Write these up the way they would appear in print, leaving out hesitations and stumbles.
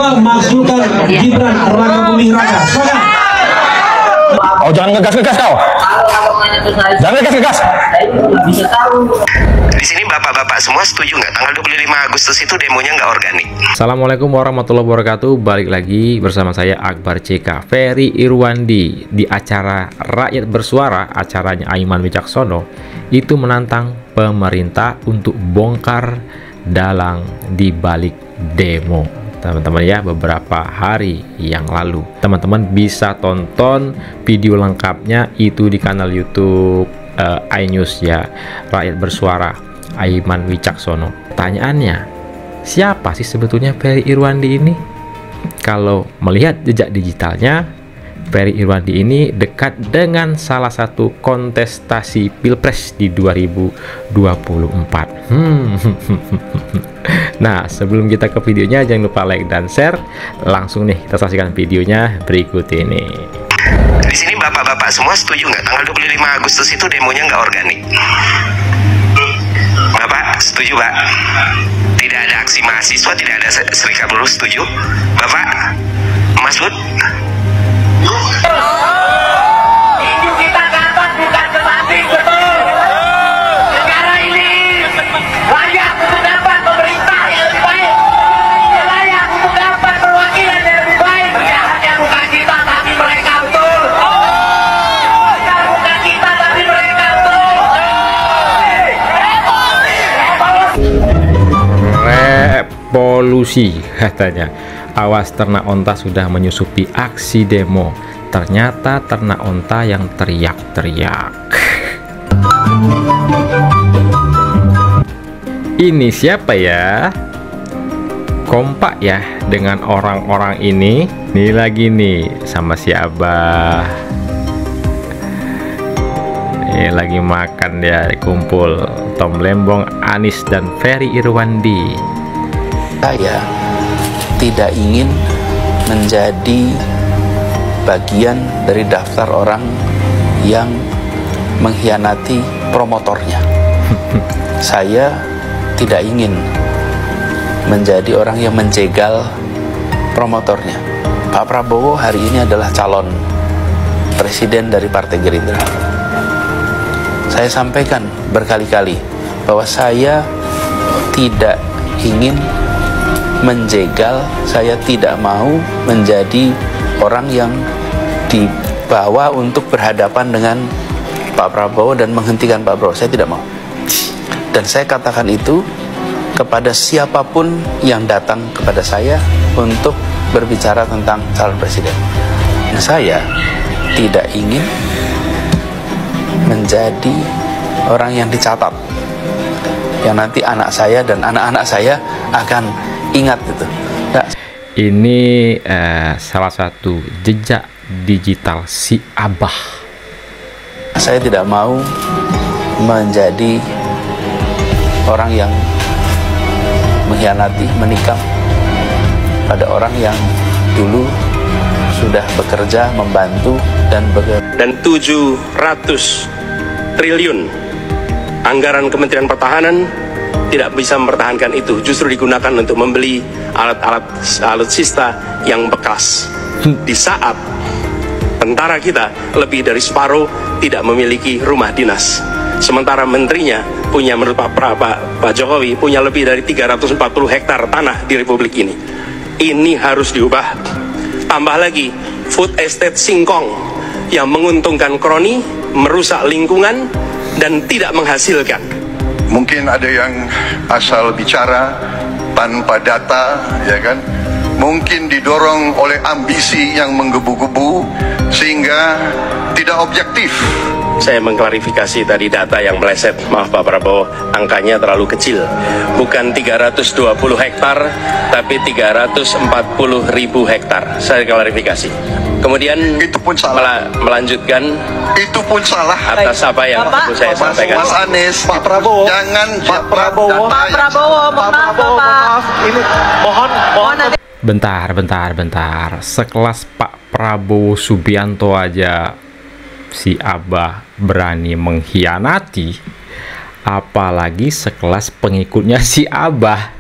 kedua, majukan Gibran Raka Buming Raka. Semangat. Oh, jangan ngegas-ngegas kau. Jangan ngegas-ngegas. Di sini bapak-bapak semua setuju nggak tanggal 25 Agustus itu demonya nggak organik? Assalamualaikum warahmatullahi wabarakatuh. Balik lagi bersama saya Akbar CK Ferry Irwandi di acara Rakyat Bersuara, acaranya Aiman Wicaksono. Itu menantang pemerintah untuk bongkar dalang di balik demo, teman-teman ya. Beberapa hari yang lalu teman-teman bisa tonton video lengkapnya itu di kanal YouTube iNews ya, Rakyat Bersuara Aiman Wicaksono. Pertanyaannya, siapa sih sebetulnya Ferry Irwandi ini? Kalau melihat jejak digitalnya, Ferry Irwandi ini dekat dengan salah satu kontestasi Pilpres di 2024. Nah, sebelum kita ke videonya, jangan lupa like dan share. Langsung nih kita saksikan videonya berikut ini. Di sini bapak-bapak semua setuju nggak tanggal 25 Agustus itu demonya nggak organik? Bapak setuju, Pak? Tidak ada aksi mahasiswa, tidak ada serikat buruh, setuju? Bapak, Mas Bud? Itu kita dapat bukan sebanding, betul. Negara ini layak untuk dapat pemerintah yang lebih baik, layak untuk dapat perwakilan yang lebih baik. Ya, hanya bukan kita tapi mereka, betul. Bukan kita tapi mereka, betul. Revolusi katanya. Awas, ternak onta sudah menyusupi aksi demo. Ternyata ternak onta yang teriak-teriak. Ini siapa ya? Kompak ya dengan orang-orang ini. Ini lagi nih sama si Abah. Ini lagi makan ya, kumpul Tom Lembong, Anies dan Ferry Irwandi. Saya tidak ingin menjadi bagian dari daftar orang yang mengkhianati promotornya. Saya tidak ingin menjadi orang yang menjegal promotornya. Pak Prabowo hari ini adalah calon presiden dari Partai Gerindra. Saya sampaikan berkali-kali bahwa saya tidak ingin menjegal, saya tidak mau menjadi orang yang dibawa untuk berhadapan dengan Pak Prabowo dan menghentikan Pak Prabowo. Saya tidak mau. Dan saya katakan itu kepada siapapun yang datang kepada saya untuk berbicara tentang calon presiden. Dan saya tidak ingin menjadi orang yang dicatat, yang nanti anak saya dan anak-anak saya akan ingat itu. Nah, ini salah satu jejak digital si Abah. Saya tidak mau menjadi orang yang mengkhianati, menikam pada orang yang dulu sudah bekerja, membantu dan bekerja. Dan 700 triliun anggaran Kementerian Pertahanan tidak bisa mempertahankan itu, justru digunakan untuk membeli alat-alat alutsista yang bekas. Di saat tentara kita lebih dari separuh tidak memiliki rumah dinas, sementara menterinya punya, menurut Pak Jokowi, punya lebih dari 340 hektar tanah di Republik ini. Ini harus diubah. Tambah lagi food estate singkong yang menguntungkan kroni, merusak lingkungan dan tidak menghasilkan. Mungkin ada yang asal bicara tanpa data, ya kan? Mungkin didorong oleh ambisi yang menggebu-gebu sehingga tidak objektif. Saya mengklarifikasi tadi data yang meleset, maaf Pak Prabowo, angkanya terlalu kecil. Bukan 320 hektar, tapi 340.000 hektar. Saya klarifikasi. Kemudian itu pun salah. Melanjutkan. Itu pun salah. Atas apa yang saya sampaikan. Mas Anies, Pak Prabowo. Jangan Pak Prabowo, maaf. Ini mohon nanti. Bentar. Sekelas Pak Prabowo Subianto aja si Abah berani mengkhianati, apalagi sekelas pengikutnya si Abah.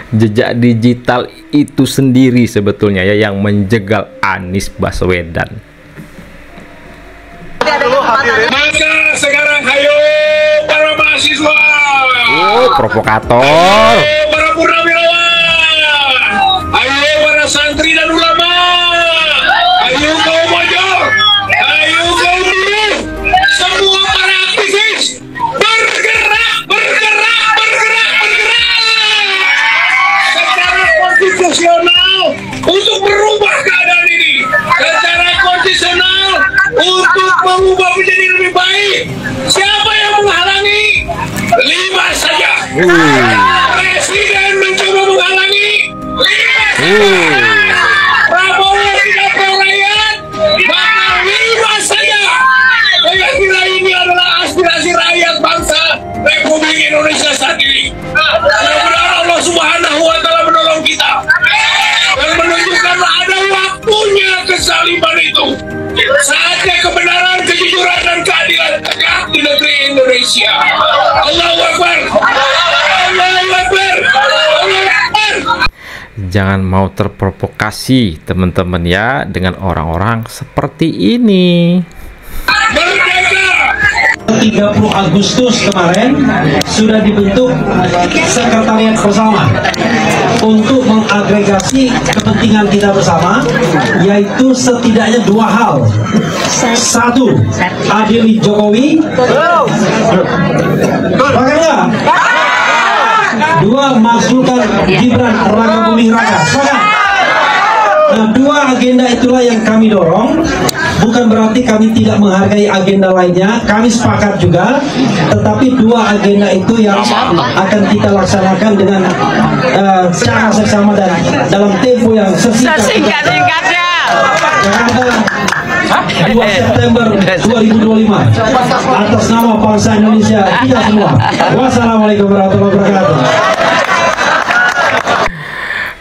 Jejak digital itu sendiri sebetulnya ya yang menjegal Anies Baswedan. Maka sekarang ayo para mahasiswa, Provokator. para purnawirawan, ayo para santri dan ulama, ayo kaum mojok, ayo kaum buruh, semua para aktivis, bergerak secara konstitusional untuk merubah keadaan ini, secara konstitusional untuk mengubah menjadi lebih baik. Siapa yang menghalangi? 5 saja. Presiden mencoba menghalangi. 5 saja. Prabowo tidak pro rakyat, maka 5 saja. Saya kira ini adalah aspirasi rakyat bangsa Republik Indonesia saat ini. Mudah-mudahan Allah Subhanahu wa Ta'ala menolong kita dan menunjukkan ada waktunya kesaliban itu. Saatnya kebenaran, kejujuran, dan keadilan tegak di negeri Indonesia. Allahu Akbar. Allahu Akbar. Allahu Akbar. Jangan mau terprovokasi teman-teman ya dengan orang-orang seperti ini. Merdeka. 30 Agustus kemarin sudah dibentuk sekretariat bersama untuk mengagregasi kepentingan kita bersama, yaitu setidaknya 2 hal. 1, adili Jokowi. Makanya 2, makzulkan Gibran Raka Buming Raka. Nah, 2 agenda itulah yang kami dorong. Bukan berarti kami tidak menghargai agenda lainnya, kami sepakat juga, tetapi 2 agenda itu yang akan kita laksanakan dengan cara seksama dan dalam tempo yang sesingkat-singkatnya. Jakarta 2 September 2025 atas nama bangsa Indonesia kita semua. Wassalamualaikum warahmatullahi wabarakatuh.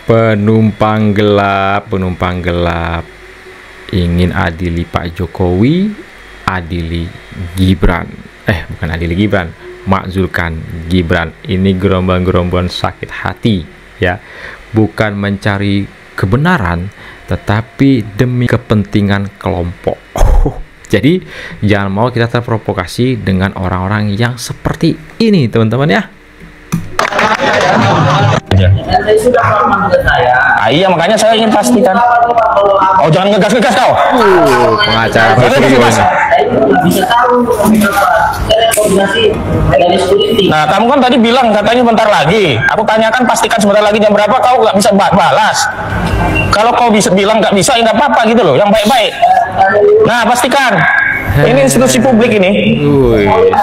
Penumpang gelap ingin adili Pak Jokowi, adili Gibran. Bukan adili Gibran, makzulkan Gibran. Ini gerombol-gerombol sakit hati ya. Bukan mencari kebenaran, tetapi demi kepentingan kelompok. Jadi jangan mau kita terprovokasi dengan orang-orang yang seperti ini, teman-teman ya. Iya, makanya saya ingin pastikan. Oh, jangan ngegas-ngegas kau. Pengacara Nah, kamu kan tadi bilang katanya bentar lagi. Aku tanyakan pastikan sebentar lagi jam berapa, kau nggak bisa balas. Kalau kau bisa bilang nggak bisa, ya nggak apa-apa gitu loh, yang baik-baik. Nah, pastikan. Ini institusi publik ini.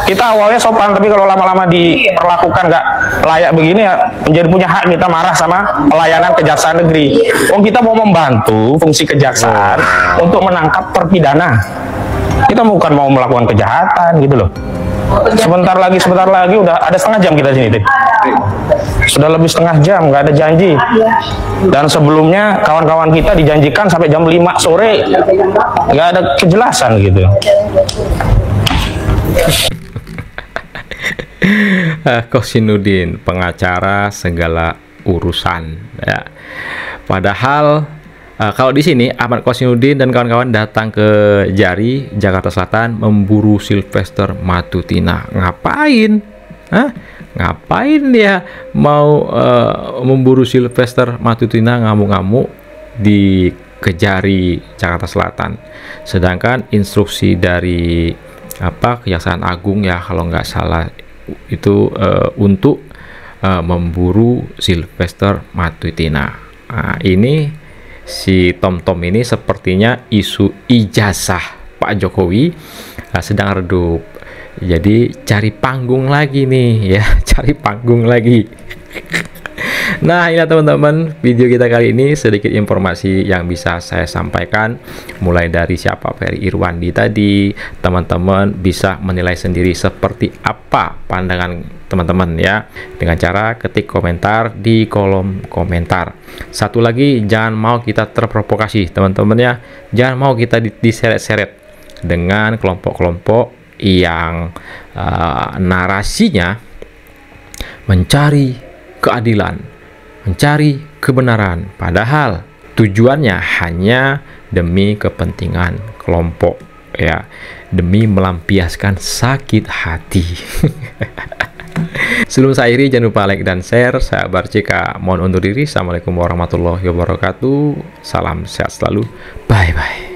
Kita awalnya sopan, tapi kalau lama-lama diperlakukan nggak layak begini ya menjadi punya hak kita marah sama pelayanan kejaksaan negeri. Kita mau membantu fungsi kejaksaan untuk menangkap terpidana. Kita bukan mau melakukan kejahatan gitu loh. Sebentar lagi udah ada setengah jam kita sini deh. Sudah lebih setengah jam nggak ada janji. Dan sebelumnya kawan-kawan kita dijanjikan sampai jam 5 sore nggak ada kejelasan gitu. Kosinudin, pengacara segala urusan ya. Padahal kalau di sini Ahmad Kosinudin dan kawan-kawan datang ke Jari, Jakarta Selatan memburu Sylvester Matutina. Ngapain? Ngapain dia mau memburu Sylvester Matutina ngamuk-ngamuk di Kejari, Jakarta Selatan? Sedangkan instruksi dari Kejaksaan Agung ya kalau nggak salah itu untuk memburu Sylvester Matutina. Nah, ini si Tom ini sepertinya isu ijazah Pak Jokowi sedang redup. Jadi cari panggung lagi nih ya, cari panggung lagi. Nah, inilah teman-teman video kita kali ini, sedikit informasi yang bisa saya sampaikan. Mulai dari siapa Ferry Irwandi tadi, teman-teman bisa menilai sendiri seperti apa pandangan teman-teman ya, dengan cara ketik komentar di kolom komentar. Satu lagi, jangan mau kita terprovokasi teman-teman ya, jangan mau kita diseret-seret dengan kelompok-kelompok yang narasinya mencari keadilan, mencari kebenaran, padahal tujuannya hanya demi kepentingan kelompok, ya, demi melampiaskan sakit hati. Sebelum saya akhiri, jangan lupa like dan share. Saya Akbar CK mohon undur diri. Assalamualaikum warahmatullahi wabarakatuh. Salam sehat selalu. Bye bye.